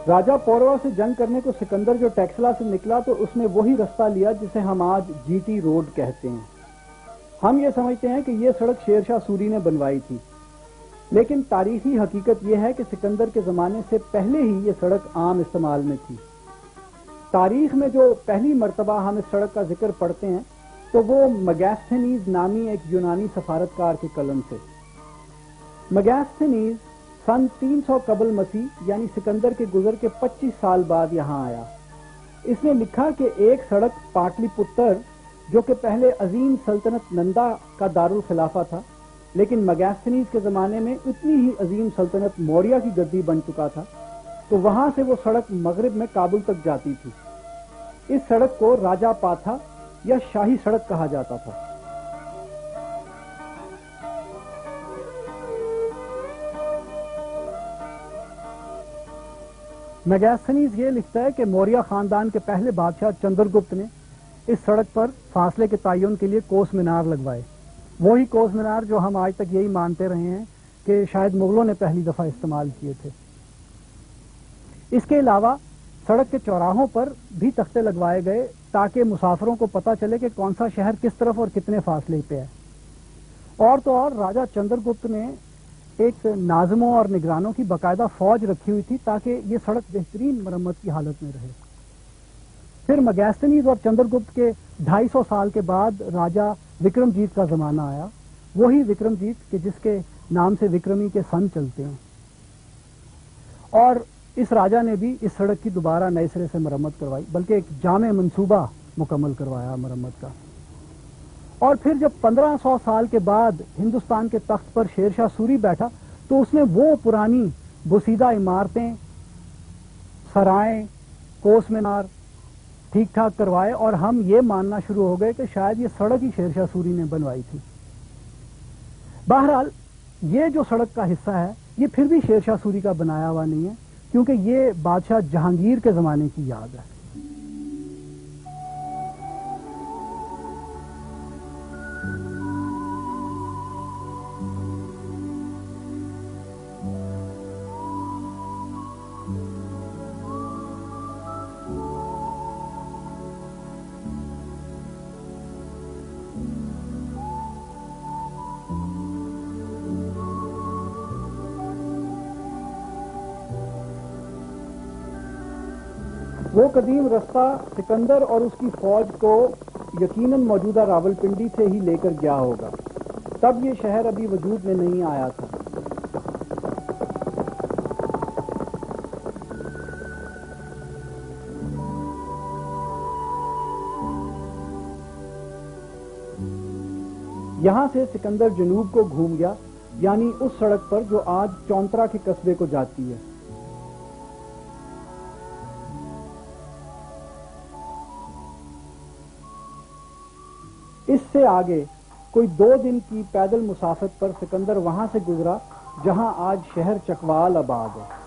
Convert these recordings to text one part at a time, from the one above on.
راجہ پوروا سے جنگ کرنے کو سکندر جو ٹیکسلا سے نکلا تو اس نے وہی رستہ لیا جسے ہم آج جی ٹی روڈ کہتے ہیں۔ ہم یہ سمجھتے ہیں کہ یہ سڑک شیر شاہ سوری نے بنوائی تھی، لیکن تاریخی حقیقت یہ ہے کہ سکندر کے زمانے سے پہلے ہی یہ سڑک عام استعمال میں تھی۔ تاریخ میں جو پہلی مرتبہ ہم اس سڑک کا ذکر پڑھتے ہیں تو وہ مگیستھینیز نامی ایک یونانی سفارتکار کے قلم سے۔ مگیستھینیز سن 300 قبل مسیح یعنی سکندر کے گزر کے 25 سال بعد یہاں آیا۔ اس نے لکھا کہ ایک سڑک پاٹلی پتر جو کہ پہلے عظیم سلطنت نندا کا دارالخلافہ تھا، لیکن مگیستھینیز کے زمانے میں اتنی ہی عظیم سلطنت موریہ کی گدی بن چکا تھا، تو وہاں سے وہ سڑک مغرب میں کابل تک جاتی تھی۔ اس سڑک کو راجہ پاتھا یا شاہی سڑک کہا جاتا تھا۔ میگاستھنیز یہ لکھتا ہے کہ موریہ خاندان کے پہلے بادشاہ چندر گپت نے اس سڑک پر فاصلے کے تعین کے لیے کوس مینار لگوائے، وہی کوس مینار جو ہم آج تک یہی مانتے رہے ہیں کہ شاید مغلوں نے پہلی دفعہ استعمال کیے تھے۔ اس کے علاوہ سڑک کے چوراہوں پر بھی تختے لگوائے گئے تاکہ مسافروں کو پتہ چلے کہ کون سا شہر کس طرف اور کتنے فاصلے پہ ہے۔ اور تو اور راجہ چندر گپت نے ایک ناظموں اور نگرانوں کی باقاعدہ فوج رکھی ہوئی تھی تاکہ یہ سڑک بہترین مرمت کی حالت میں رہے۔ پھر مگیستھینیز اور چندر گپت کے 250 سال کے بعد راجہ وکرم جیت کا زمانہ آیا، وہی وکرم جیت کہ جس کے نام سے وکرمی کے سن چلتے ہیں، اور اس راجہ نے بھی اس سڑک کی دوبارہ نئے سرے سے مرمت کروائی، بلکہ ایک جامع منصوبہ مکمل کروایا مرمت کا۔ اور پھر جب 1500 سال کے بعد ہندوستان کے تخت پر شیر شاہ سوری بیٹھا تو اس نے وہ پرانی بسیدہ عمارتیں، سرائیں، کوس مینار ٹھیک ٹھاک کروائے، اور ہم یہ ماننا شروع ہو گئے کہ شاید یہ سڑک ہی شیر شاہ سوری نے بنوائی تھی۔ بہرحال یہ جو سڑک کا حصہ ہے یہ پھر بھی شیر شاہ سوری کا بنایا ہوا نہیں ہے، کیونکہ یہ بادشاہ جہانگیر کے زمانے کی یاد ہے۔ وہ قدیم رستہ سکندر اور اس کی فوج کو یقیناً موجودہ راولپنڈی سے ہی لے کر گیا ہوگا، تب یہ شہر ابھی وجود میں نہیں آیا تھا۔ یہاں سے سکندر جنوب کو گھوم گیا، یعنی اس سڑک پر جو آج چونترا کے قصبے کو جاتی ہے۔ اس سے آگے کوئی 2 دن کی پیدل مسافت پر سکندر وہاں سے گزرا جہاں آج شہر چکوال آباد ہے۔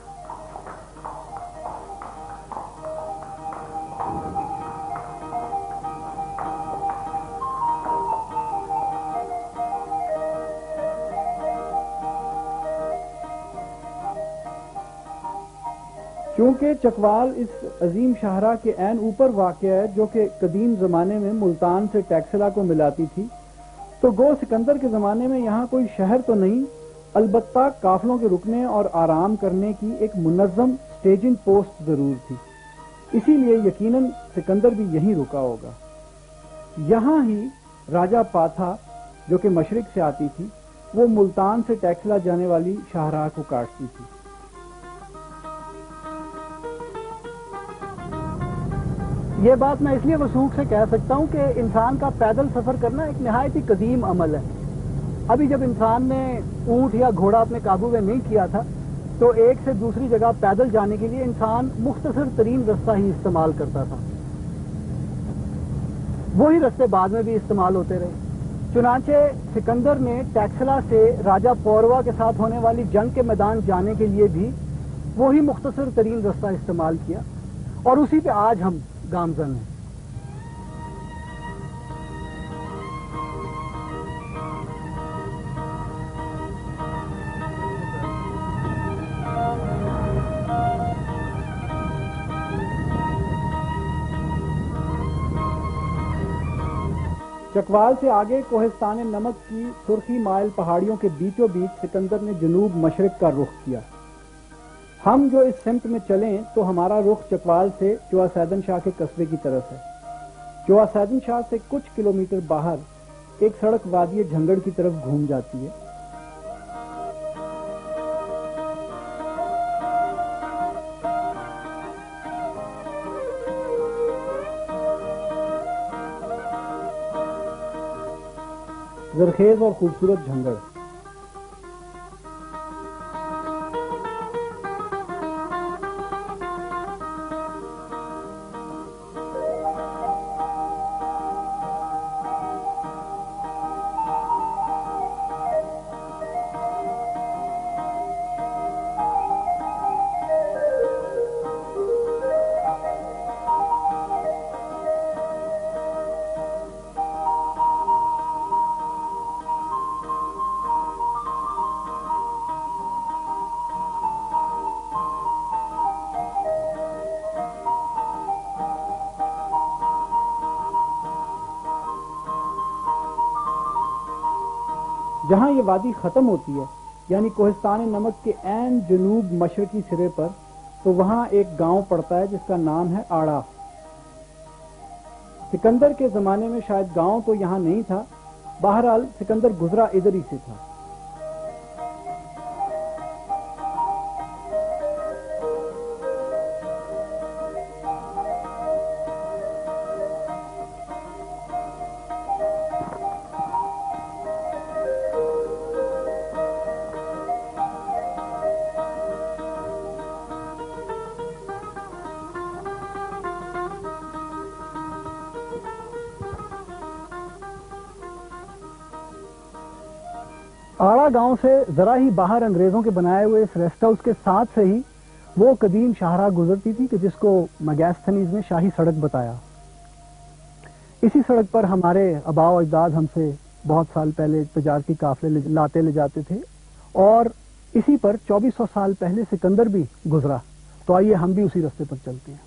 چونکہ چکوال اس عظیم شاہراہ کے عین اوپر واقع ہے جو کہ قدیم زمانے میں ملتان سے ٹیکسلا کو ملاتی تھی، تو گو سکندر کے زمانے میں یہاں کوئی شہر تو نہیں، البتہ قافلوں کے رکنے اور آرام کرنے کی ایک منظم سٹیجنگ پوسٹ ضرور تھی۔ اسی لیے یقیناً سکندر بھی یہیں رکا ہوگا۔ یہاں ہی راجہ پاتھا جو کہ مشرق سے آتی تھی، وہ ملتان سے ٹیکسلا جانے والی شاہراہ کو کاٹتی تھی۔ یہ بات میں اس لیے وثوق سے کہہ سکتا ہوں کہ انسان کا پیدل سفر کرنا ایک نہایت ہی قدیم عمل ہے۔ ابھی جب انسان نے اونٹ یا گھوڑا اپنے قابو میں نہیں کیا تھا تو ایک سے دوسری جگہ پیدل جانے کے لیے انسان مختصر ترین رستہ ہی استعمال کرتا تھا۔ وہی رستے بعد میں بھی استعمال ہوتے رہے۔ چنانچہ سکندر نے ٹیکسلا سے راجہ پوروا کے ساتھ ہونے والی جنگ کے میدان جانے کے لیے بھی وہی مختصر ترین رستہ استعمال کیا، اور اسی پہ آج ہم گامزن ہیں۔ چکوال سے آگے کوہستان نمک کی سرخی مائل پہاڑیوں کے بیچوں بیچ سکندر نے جنوب مشرق کا رخ کیا۔ ہم جو اس سمت میں چلیں تو ہمارا رخ چکوال سے چوا سیدن شاہ کے قصبے کی طرف ہے۔ چوا سیدن شاہ سے کچھ کلومیٹر باہر ایک سڑک وادی جھنگڑ کی طرف گھوم جاتی ہے۔ زرخیز اور خوبصورت جھنگڑ۔ جہاں یہ وادی ختم ہوتی ہے یعنی کوہستان نمک کے عین جنوب مشرقی سرے پر، تو وہاں ایک گاؤں پڑتا ہے جس کا نام ہے آڑا۔ سکندر کے زمانے میں شاید گاؤں تو یہاں نہیں تھا، بہرحال سکندر گزرا ادھر ہی سے تھا۔ آڑا گاؤں سے ذرا ہی باہر انگریزوں کے بنائے ہوئے اس ریسٹ ہاؤس کے ساتھ سے ہی وہ قدیم شاہراہ گزرتی تھی کہ جس کو مگیستھنیز نے شاہی سڑک بتایا۔ اسی سڑک پر ہمارے آباء و اجداد ہم سے بہت سال پہلے تجارتی قافلے لاتے لے جاتے تھے، اور اسی پر 2400 سال پہلے سکندر بھی گزرا۔ تو آئیے ہم بھی اسی راستے پر چلتے ہیں۔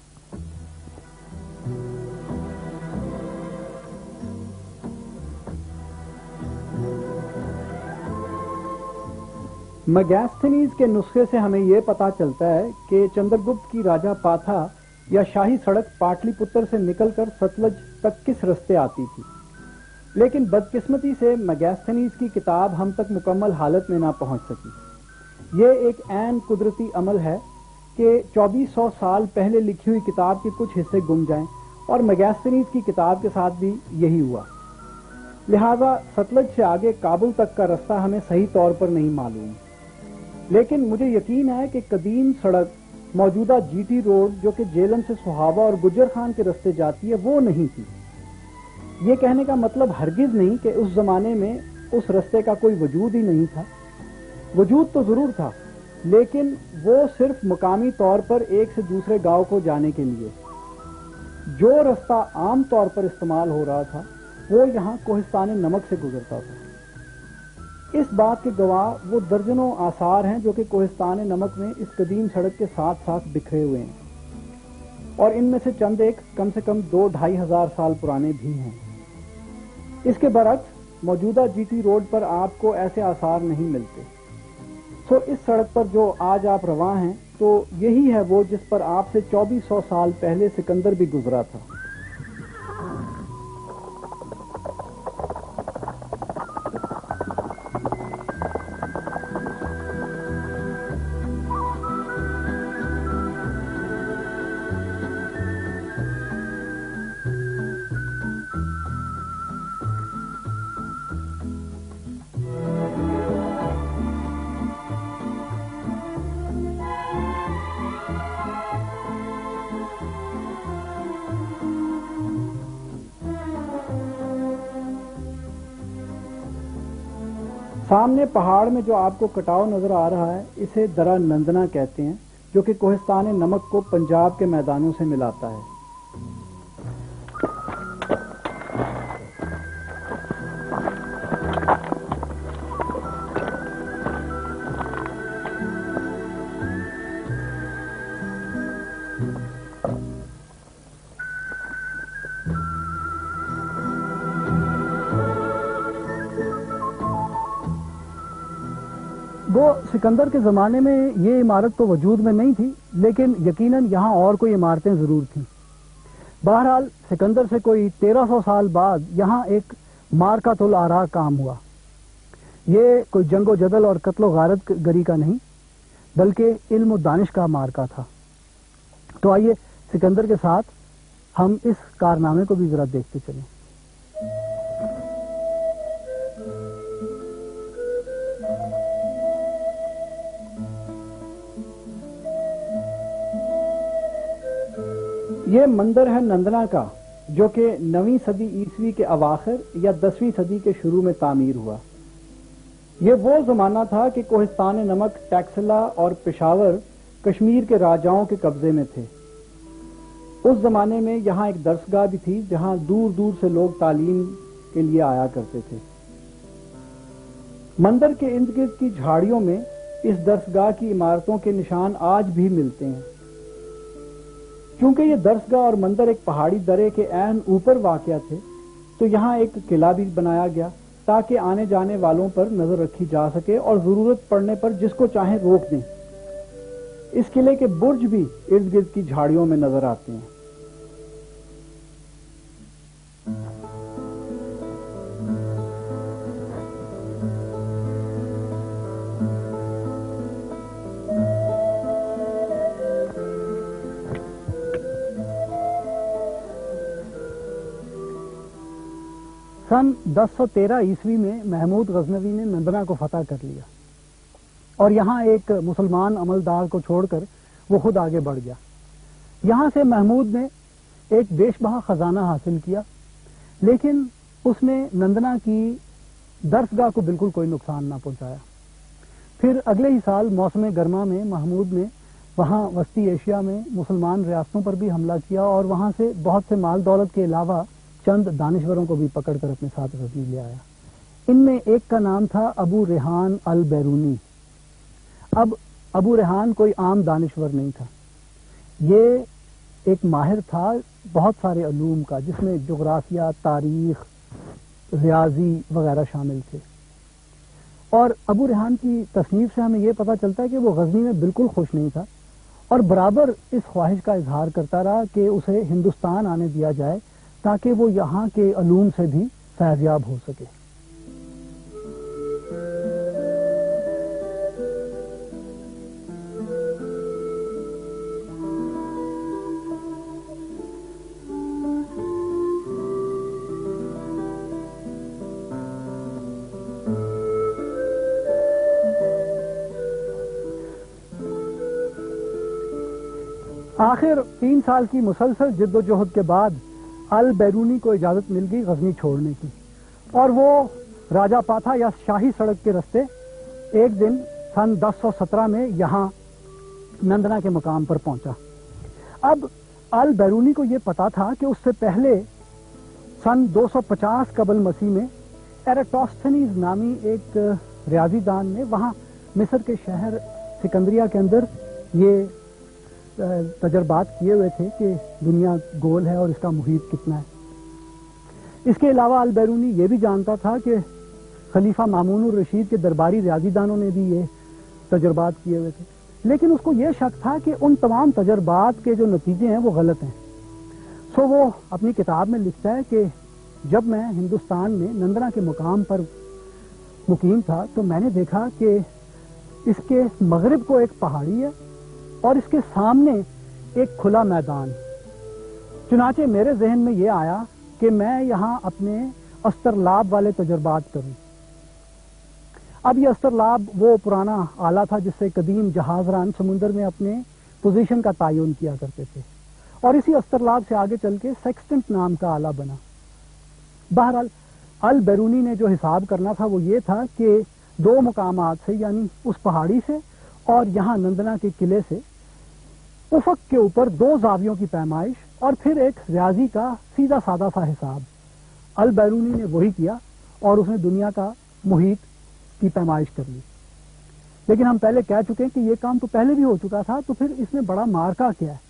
مگیستھنیز کے نسخے سے ہمیں یہ پتا چلتا ہے کہ چندرگپت کی راجہ پاتھا یا شاہی سڑک پاٹلی پتر سے نکل کر ستلج تک کس رستے آتی تھی، لیکن بدقسمتی سے مگیستھنیز کی کتاب ہم تک مکمل حالت میں نہ پہنچ سکی۔ یہ ایک عین قدرتی عمل ہے کہ 2400 سال پہلے لکھی ہوئی کتاب کے کچھ حصے گم جائیں، اور مگیستھنیز کی کتاب کے ساتھ بھی یہی ہوا۔ لہذا ستلج سے آگے کابل تک کا رستہ ہمیں صحیح طور پر نہیں معلوم، لیکن مجھے یقین ہے کہ قدیم سڑک موجودہ جی ٹی روڈ جو کہ جیلم سے سہاوا اور گجر خان کے رستے جاتی ہے وہ نہیں تھی۔ یہ کہنے کا مطلب ہرگز نہیں کہ اس زمانے میں اس رستے کا کوئی وجود ہی نہیں تھا۔ وجود تو ضرور تھا، لیکن وہ صرف مقامی طور پر ایک سے دوسرے گاؤں کو جانے کے لیے۔ جو رستہ عام طور پر استعمال ہو رہا تھا وہ یہاں کوہستان نمک سے گزرتا تھا۔ اس بات کے گواہ وہ درجنوں آثار ہیں جو کہ کوہستان نمک میں اس قدیم سڑک کے ساتھ ساتھ بکھرے ہوئے ہیں، اور ان میں سے چند ایک کم سے کم 2-2.5 ہزار سال پرانے بھی ہیں۔ اس کے برعکس موجودہ جی ٹی روڈ پر آپ کو ایسے آثار نہیں ملتے۔ سو اس سڑک پر جو آج آپ رواں ہیں تو یہی ہے وہ جس پر آپ سے 2400 سال پہلے سکندر بھی گزرا تھا۔ سامنے پہاڑ میں جو آپ کو کٹاؤ نظر آ رہا ہے اسے درہ نندنا کہتے ہیں، جو کہ کوہستان نمک کو پنجاب کے میدانوں سے ملاتا ہے۔ وہ سکندر کے زمانے میں یہ عمارت تو وجود میں نہیں تھی، لیکن یقیناً یہاں اور کوئی عمارتیں ضرور تھیں۔ بہرحال سکندر سے کوئی 1300 سال بعد یہاں ایک مارکۃ الآراء کام ہوا۔ یہ کوئی جنگ و جدل اور قتل و غارت گری کا نہیں، بلکہ علم و دانش کا مارکہ تھا۔ تو آئیے سکندر کے ساتھ ہم اس کارنامے کو بھی ذرا دیکھتے چلیں۔ یہ مندر ہے نندنا کا، جو کہ 9ویں صدی عیسوی کے اواخر یا 10ویں صدی کے شروع میں تعمیر ہوا۔ یہ وہ زمانہ تھا کہ کوہستان نمک، ٹیکسلا اور پشاور کشمیر کے راجاؤں کے قبضے میں تھے۔ اس زمانے میں یہاں ایک درسگاہ بھی تھی جہاں دور دور سے لوگ تعلیم کے لیے آیا کرتے تھے۔ مندر کے ارد گرد کی جھاڑیوں میں اس درسگاہ کی عمارتوں کے نشان آج بھی ملتے ہیں۔ کیونکہ یہ درسگاہ اور مندر ایک پہاڑی درے کے عین اوپر واقع تھے، تو یہاں ایک قلعہ بھی بنایا گیا تاکہ آنے جانے والوں پر نظر رکھی جا سکے اور ضرورت پڑنے پر جس کو چاہیں روک دیں۔ اس قلعے کے برج بھی ارد گرد کی جھاڑیوں میں نظر آتے ہیں۔ سن 1013 عیسوی میں محمود غزنوی نے نندنا کو فتح کر لیا اور یہاں ایک مسلمان عملدار کو چھوڑ کر وہ خود آگے بڑھ گیا۔ یہاں سے محمود نے ایک بیش بہا خزانہ حاصل کیا، لیکن اس نے نندنا کی درسگاہ کو بالکل کوئی نقصان نہ پہنچایا۔ پھر اگلے ہی سال موسم گرما میں محمود نے وہاں وسطی ایشیا میں مسلمان ریاستوں پر بھی حملہ کیا اور وہاں سے بہت سے مال دولت کے علاوہ چند دانشوروں کو بھی پکڑ کر اپنے ساتھ غزنی لے آیا۔ ان میں ایک کا نام تھا ابو ریحان البیرونی۔ اب ابو ریحان کوئی عام دانشور نہیں تھا، یہ ایک ماہر تھا بہت سارے علوم کا، جس میں جغرافیہ، تاریخ، ریاضی وغیرہ شامل تھے۔ اور ابو ریحان کی تصنیف سے ہمیں یہ پتہ چلتا ہے کہ وہ غزنی میں بالکل خوش نہیں تھا اور برابر اس خواہش کا اظہار کرتا رہا کہ اسے ہندوستان آنے دیا جائے تاکہ وہ یہاں کے علوم سے بھی فیضیاب ہو سکے۔ آخر 3 سال کی مسلسل جد و جہد کے بعد البیرونی کو اجازت مل گئی غزنی چھوڑنے کی، اور وہ راجہ پاتھا یا شاہی سڑک کے رستے ایک دن سن 1017 میں یہاں نندنا کے مقام پر پہنچا۔ اب البیرونی کو یہ پتا تھا کہ اس سے پہلے سن 250 قبل مسیح میں ایراتوستھنیز نامی ایک ریاضی دان نے وہاں مصر کے شہر سکندریہ کے اندر یہ تجربات کیے ہوئے تھے کہ دنیا گول ہے اور اس کا محیط کتنا ہے۔ اس کے علاوہ البیرونی یہ بھی جانتا تھا کہ خلیفہ مامون الرشید کے درباری ریاضی دانوں نے بھی یہ تجربات کیے ہوئے تھے، لیکن اس کو یہ شک تھا کہ ان تمام تجربات کے جو نتیجے ہیں وہ غلط ہیں۔ سو وہ اپنی کتاب میں لکھتا ہے کہ جب میں ہندوستان میں نندنا کے مقام پر مقیم تھا تو میں نے دیکھا کہ اس کے مغرب کو ایک پہاڑی ہے اور اس کے سامنے ایک کھلا میدان۔ چنانچہ میرے ذہن میں یہ آیا کہ میں یہاں اپنے استرلاب والے تجربات کروں۔ اب یہ استرلاب وہ پرانا آلہ تھا جس سے قدیم جہاز ران سمندر میں اپنے پوزیشن کا تعین کیا کرتے تھے، اور اسی استرلاب سے آگے چل کے سیکسٹنٹ نام کا آلہ بنا۔ بہرحال البیرونی نے جو حساب کرنا تھا وہ یہ تھا کہ 2 مقامات سے، یعنی اس پہاڑی سے اور یہاں نندنا کے قلعے سے، افق کے اوپر 2 زاویوں کی پیمائش اور پھر ایک ریاضی کا سیدھا سادہ سا حساب۔ البیرونی نے وہی کیا اور اس نے دنیا کا محیط کی پیمائش کر لی۔ لیکن ہم پہلے کہہ چکے ہیں کہ یہ کام تو پہلے بھی ہو چکا تھا، تو پھر اس میں بڑا مارکا کیا ہے؟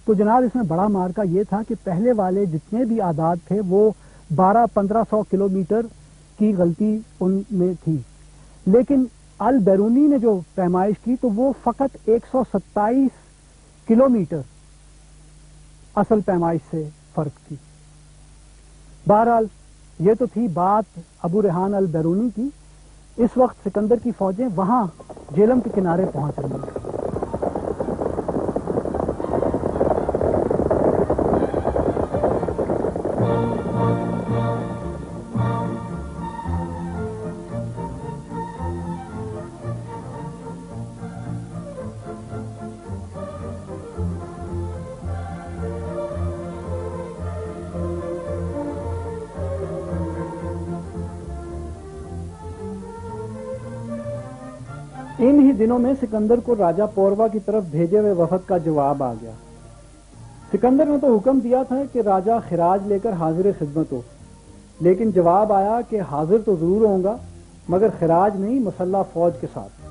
تو جناب اس میں بڑا مارکا یہ تھا کہ پہلے والے جتنے بھی اعداد تھے وہ 1200-1500 کلومیٹر کی غلطی ان میں تھی، لیکن البیرونی نے جو پیمائش کی تو وہ فقط 127 کلومیٹر اصل پیمائش سے فرق تھی. بہرحال یہ تو تھی بات ابو ریحان البیرونی کی. اس وقت سکندر کی فوجیں وہاں جیلم کے کنارے پہنچ رہی ہیں. ان ہی دنوں میں سکندر کو راجہ پوروا کی طرف بھیجے ہوئے وفد کا جواب آ گیا. سکندر نے تو حکم دیا تھا کہ راجہ خراج لے کر حاضر خدمت ہو، لیکن جواب آیا کہ حاضر تو ضرور ہوں گا مگر خراج نہیں، مسلح فوج کے ساتھ.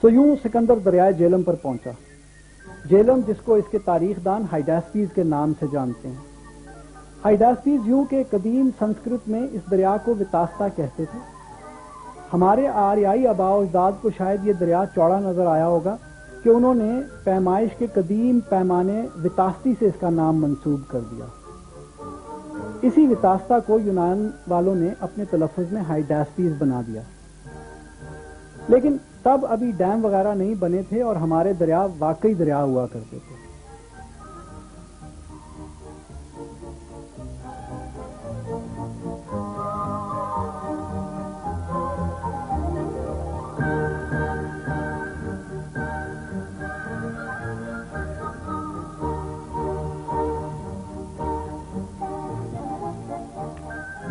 تو یوں سکندر دریائے جیلم پر پہنچا. جیلم جس کو اس کے تاریخ دان ہائیڈاسپیز کے نام سے جانتے ہیں. ہائیڈاسپیز یوں کہ قدیم سنسکرت میں اس دریا کو وتاستا کہتے تھے. ہمارے آریائی آباء و اجداد کو شاید یہ دریا چوڑا نظر آیا ہوگا کہ انہوں نے پیمائش کے قدیم پیمانے وتاستی سے اس کا نام منسوب کر دیا. اسی وتاستا کو یونان والوں نے اپنے تلفظ میں ہائیڈاسپیز بنا دیا. لیکن تب ابھی ڈیم وغیرہ نہیں بنے تھے اور ہمارے دریا واقعی دریا ہوا کرتے تھے.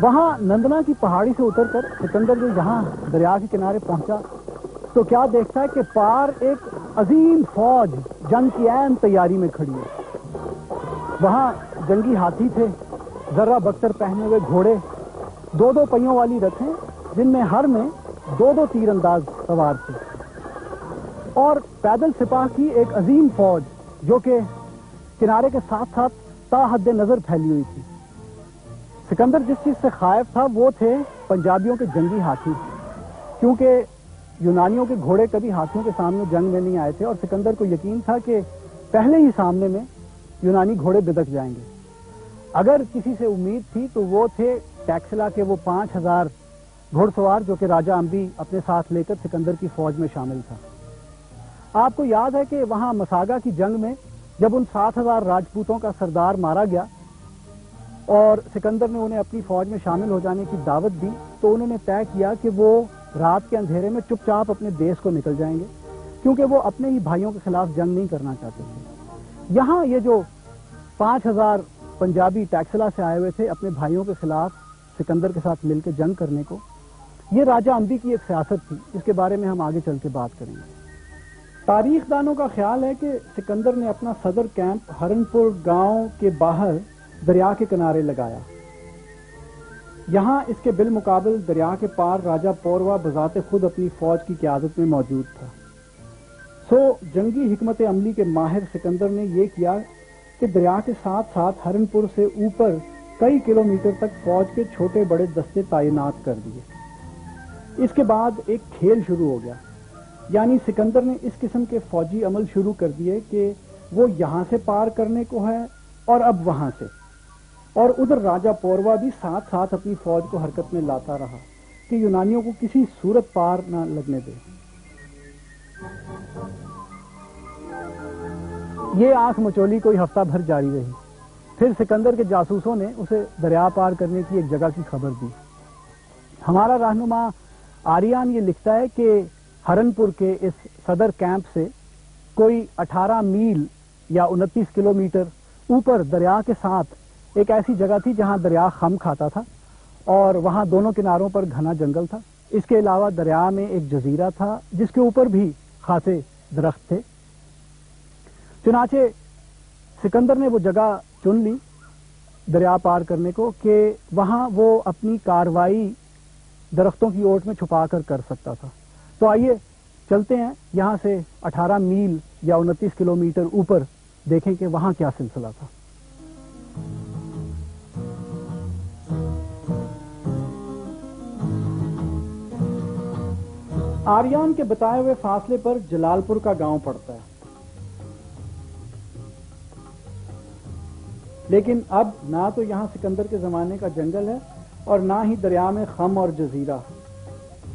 وہاں نندنا کی پہاڑی سے اتر کر سکندر جو یہاں دریا کے کنارے پہنچا تو کیا دیکھتا ہے کہ پار ایک عظیم فوج جنگ کی عین تیاری میں کھڑی ہے. وہاں جنگی ہاتھی تھے، ذرہ بختر پہنے ہوئے گھوڑے، دو دو پہیوں والی رتھیں جن میں ہر میں دو دو تیر انداز سوار تھے، اور پیدل سپاہ کی ایک عظیم فوج جو کہ کنارے کے ساتھ ساتھ تا حد نظر پھیلی ہوئی تھی. سکندر جس چیز سے خائف تھا وہ تھے پنجابیوں کے جنگی ہاتھی، کیونکہ یونانیوں کے گھوڑے کبھی ہاتھیوں کے سامنے جنگ میں نہیں آئے تھے اور سکندر کو یقین تھا کہ پہلے ہی سامنے میں یونانی گھوڑے بدک جائیں گے. اگر کسی سے امید تھی تو وہ تھے ٹیکسلا کے وہ 5000 گھوڑ سوار جو کہ راجہ امبی اپنے ساتھ لے کر سکندر کی فوج میں شامل تھا. آپ کو یاد ہے کہ وہاں مساگا کی جنگ میں جب ان 7000 راجپوتوں کا سردار مارا گیا اور سکندر نے انہیں اپنی فوج میں شامل ہو جانے کی دعوت دی تو انہوں نے طے کیا کہ وہ رات کے اندھیرے میں چپ چاپ اپنے دیس کو نکل جائیں گے، کیونکہ وہ اپنے ہی بھائیوں کے خلاف جنگ نہیں کرنا چاہتے تھے. یہاں یہ جو 5000 پنجابی ٹیکسلا سے آئے ہوئے تھے اپنے بھائیوں کے خلاف سکندر کے ساتھ مل کے جنگ کرنے کو، یہ راجہ امبی کی ایک سیاست تھی. اس کے بارے میں ہم آگے چل کے بات کریں گے. تاریخ دانوں کا خیال ہے کہ سکندر نے اپنا صدر کیمپ ہرن پور گاؤں کے باہر دریا کے کنارے لگایا. یہاں اس کے بالمقابل دریا کے پار راجہ پوروا بذات خود اپنی فوج کی قیادت میں موجود تھا. سو جنگی حکمت عملی کے ماہر سکندر نے یہ کیا کہ دریا کے ساتھ ساتھ ہرن پور سے اوپر کئی کلومیٹر تک فوج کے چھوٹے بڑے دستے تعینات کر دیے. اس کے بعد ایک کھیل شروع ہو گیا، یعنی سکندر نے اس قسم کے فوجی عمل شروع کر دیے کہ وہ یہاں سے پار کرنے کو ہے اور اب وہاں سے، اور ادھر راجہ پوروا بھی ساتھ ساتھ اپنی فوج کو حرکت میں لاتا رہا کہ یونانیوں کو کسی صورت پار نہ لگنے دے۔ یہ آنکھ مچولی کوئی ہفتہ بھر جاری رہی، پھر سکندر کے جاسوسوں نے اسے دریا پار کرنے کی ایک جگہ کی خبر دی۔ ہمارا رہنما آریان یہ لکھتا ہے کہ ہرنپور کے اس صدر کیمپ سے کوئی 18 میل یا 29 کلومیٹر اوپر دریا کے ساتھ ایک ایسی جگہ تھی جہاں دریا خم کھاتا تھا اور وہاں دونوں کناروں پر گھنا جنگل تھا۔ اس کے علاوہ دریا میں ایک جزیرہ تھا جس کے اوپر بھی خاصے درخت تھے۔ چنانچہ سکندر نے وہ جگہ چن لی دریا پار کرنے کو کہ وہاں وہ اپنی کاروائی درختوں کی اوٹ میں چھپا کر سکتا تھا۔ تو آئیے چلتے ہیں یہاں سے 18 میل یا 29 کلومیٹر اوپر، دیکھیں کہ وہاں کیا سلسلہ تھا۔ آریان کے بتائے ہوئے فاصلے پر جلال پور کا گاؤں پڑتا ہے، لیکن اب نہ تو یہاں سکندر کے زمانے کا جنگل ہے اور نہ ہی دریا میں خم اور جزیرہ،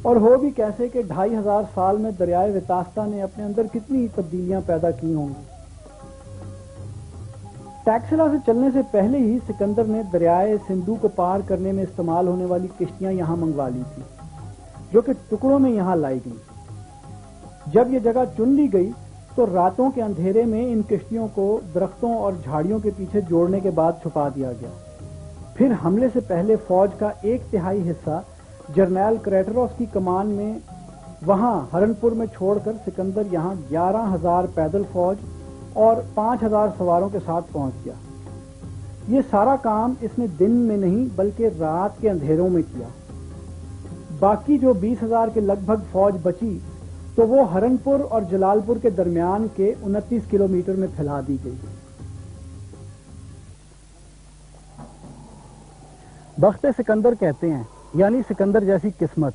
اور ہو بھی کیسے کہ 2500 سال میں دریائے وتاستا نے اپنے اندر کتنی تبدیلیاں پیدا کی ہوں گی۔ ٹیکسلا سے چلنے سے پہلے ہی سکندر نے دریائے سندھو کو پار کرنے میں استعمال ہونے والی کشتیاں یہاں منگوا لی تھی، جو کہ ٹکڑوں میں یہاں لائی گئی۔ جب یہ جگہ چن لی گئی تو راتوں کے اندھیرے میں ان کشتیوں کو درختوں اور جھاڑیوں کے پیچھے جوڑنے کے بعد چھپا دیا گیا۔ پھر حملے سے پہلے فوج کا 1/3 حصہ جرنیل کریٹروس کی کمان میں وہاں ہرنپور میں چھوڑ کر سکندر یہاں 11,000 پیدل فوج اور 5,000 سواروں کے ساتھ پہنچ گیا۔ یہ سارا کام اس نے دن میں نہیں بلکہ رات کے اندھیروں میں کیا۔ باقی جو 20,000 کے لگ بھگ فوج بچی تو وہ ہرنپور اور جلال پور کے درمیان کے 29 کلومیٹر میں پھیلا دی گئی۔ بخت سکندر کہتے ہیں، یعنی سکندر جیسی قسمت۔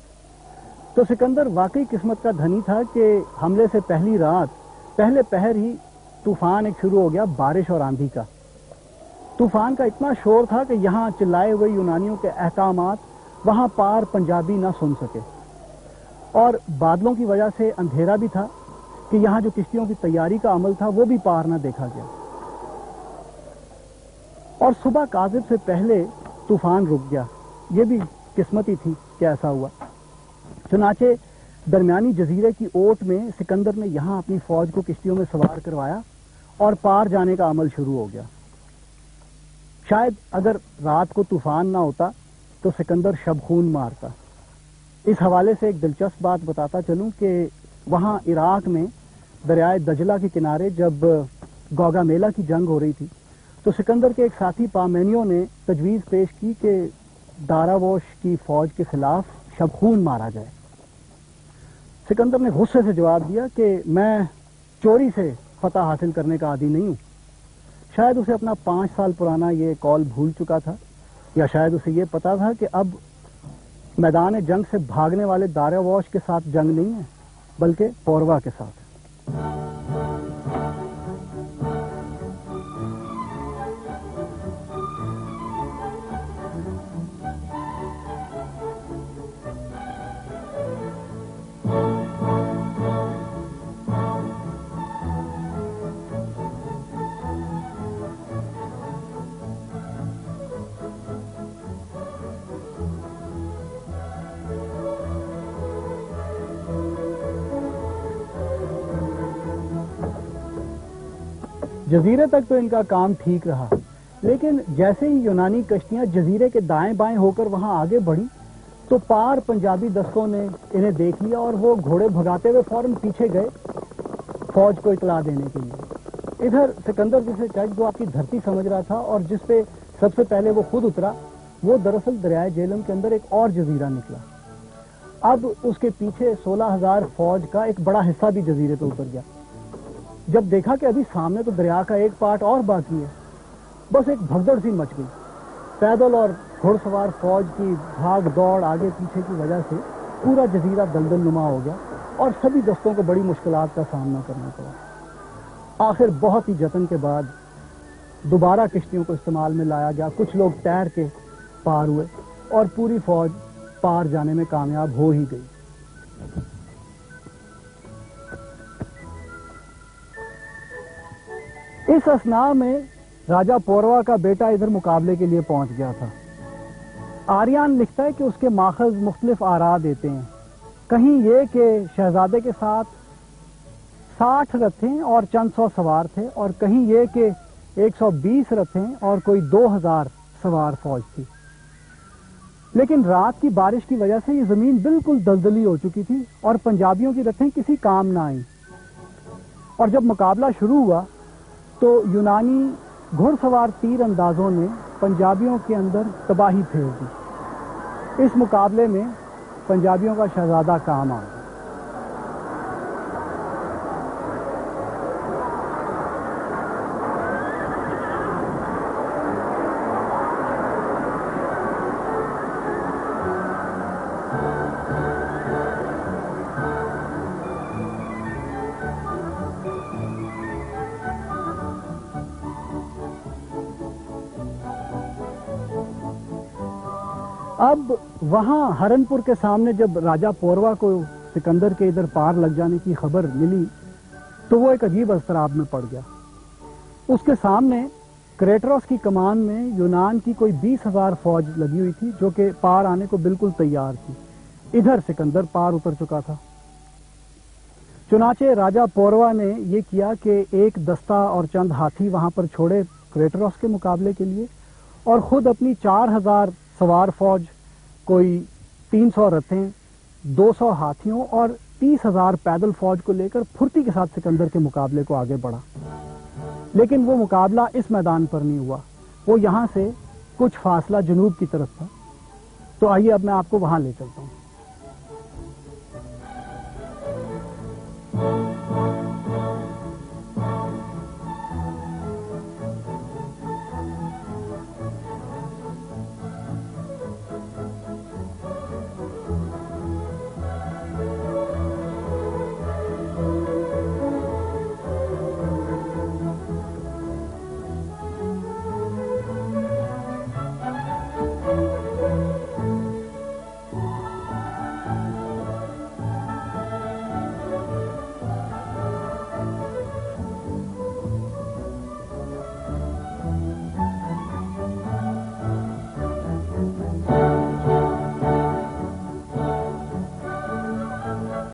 تو سکندر واقعی قسمت کا دھنی تھا کہ حملے سے پہلی رات پہلے پہر ہی طوفان ایک شروع ہو گیا، بارش اور آندھی کا۔ طوفان کا اتنا شور تھا کہ یہاں چلائے ہوئے یونانیوں کے احکامات وہاں پار پنجابی نہ سن سکے، اور بادلوں کی وجہ سے اندھیرا بھی تھا کہ یہاں جو کشتیوں کی تیاری کا عمل تھا وہ بھی پار نہ دیکھا گیا، اور صبح کاذب سے پہلے طوفان رک گیا۔ یہ بھی قسمتی تھی کہ ایسا ہوا۔ چنانچہ درمیانی جزیرے کی اوٹ میں سکندر نے یہاں اپنی فوج کو کشتیوں میں سوار کروایا اور پار جانے کا عمل شروع ہو گیا۔ شاید اگر رات کو طوفان نہ ہوتا تو سکندر شب خون مارتا۔ اس حوالے سے ایک دلچسپ بات بتاتا چلوں کہ وہاں عراق میں دریائے دجلہ کے کنارے جب گوگا میلا کی جنگ ہو رہی تھی تو سکندر کے ایک ساتھی پامینیوں نے تجویز پیش کی کہ داراوش کی فوج کے خلاف شب خون مارا جائے۔ سکندر نے غصے سے جواب دیا کہ میں چوری سے فتح حاصل کرنے کا عادی نہیں ہوں۔ شاید اسے اپنا 5 سال پرانا یہ قول بھول چکا تھا، یا شاید اسے یہ پتا تھا کہ اب میدان جنگ سے بھاگنے والے داراوش کے ساتھ جنگ نہیں ہے بلکہ پوروا کے ساتھ۔ جزیرے تک تو ان کا کام ٹھیک رہا، لیکن جیسے ہی یونانی کشتیاں جزیرے کے دائیں بائیں ہو کر وہاں آگے بڑھی تو پار پنجابی دستوں نے انہیں دیکھ لیا اور وہ گھوڑے بھگاتے ہوئے فوراً پیچھے گئے فوج کو اطلاع دینے کے لیے۔ ادھر سکندر جسے چچ گوا کی دھرتی سمجھ رہا تھا اور جس پہ سب سے پہلے وہ خود اترا، وہ دراصل دریائے جیلم کے اندر ایک اور جزیرہ نکلا۔ اب اس کے پیچھے 16,000 فوج کا ایک بڑا حصہ بھی جزیرے پہ اتر گیا۔ جب دیکھا کہ ابھی سامنے تو دریا کا ایک پارٹ اور باقی ہے، بس ایک بھگدڑ سی مچ گئی۔ پیدل اور گھڑ سوار فوج کی بھاگ دوڑ آگے پیچھے کی وجہ سے پورا جزیرہ دلدل نما ہو گیا اور سبھی دستوں کو بڑی مشکلات کا سامنا کرنا پڑا۔ آخر بہت ہی جتن کے بعد دوبارہ کشتیوں کو استعمال میں لایا گیا، کچھ لوگ تیر کے پار ہوئے اور پوری فوج پار جانے میں کامیاب ہو ہی گئی۔ اس اثناء میں راجہ پوروا کا بیٹا ادھر مقابلے کے لیے پہنچ گیا تھا۔ آریان لکھتا ہے کہ اس کے ماخذ مختلف آراء دیتے ہیں، کہیں یہ کہ شہزادے کے ساتھ 60 رتھیں اور چند سو سوار تھے، اور کہیں یہ کہ 120 رتھیں اور کوئی 2000 سوار فوج تھی۔ لیکن رات کی بارش کی وجہ سے یہ زمین بالکل دلدلی ہو چکی تھی اور پنجابیوں کی رتھیں کسی کام نہ آئیں، اور جب مقابلہ شروع ہوا تو یونانی گھڑ سوار تیر اندازوں نے پنجابیوں کے اندر تباہی پھیر دی۔ اس مقابلے میں پنجابیوں کا شہزادہ کام آ گیا۔ اب وہاں ہرنپور کے سامنے جب راجہ پوروا کو سکندر کے ادھر پار لگ جانے کی خبر ملی تو وہ ایک عجیب اضطراب میں پڑ گیا۔ اس کے سامنے کریٹروس کی کمان میں یونان کی کوئی 20,000 فوج لگی ہوئی تھی جو کہ پار آنے کو بالکل تیار تھی۔ ادھر سکندر پار اتر چکا تھا۔ چنانچہ راجہ پوروا نے یہ کیا کہ ایک دستہ اور چند ہاتھی وہاں پر چھوڑے کریٹروس کے مقابلے کے لیے، اور خود اپنی 4000 سوار فوج، کوئی 300 رتھیں، 200 ہاتھیوں اور 30,000 پیدل فوج کو لے کر پھرتی کے ساتھ سکندر کے مقابلے کو آگے بڑھا۔ لیکن وہ مقابلہ اس میدان پر نہیں ہوا، وہ یہاں سے کچھ فاصلہ جنوب کی طرف تھا۔ تو آئیے اب میں آپ کو وہاں لے چلتا ہوں۔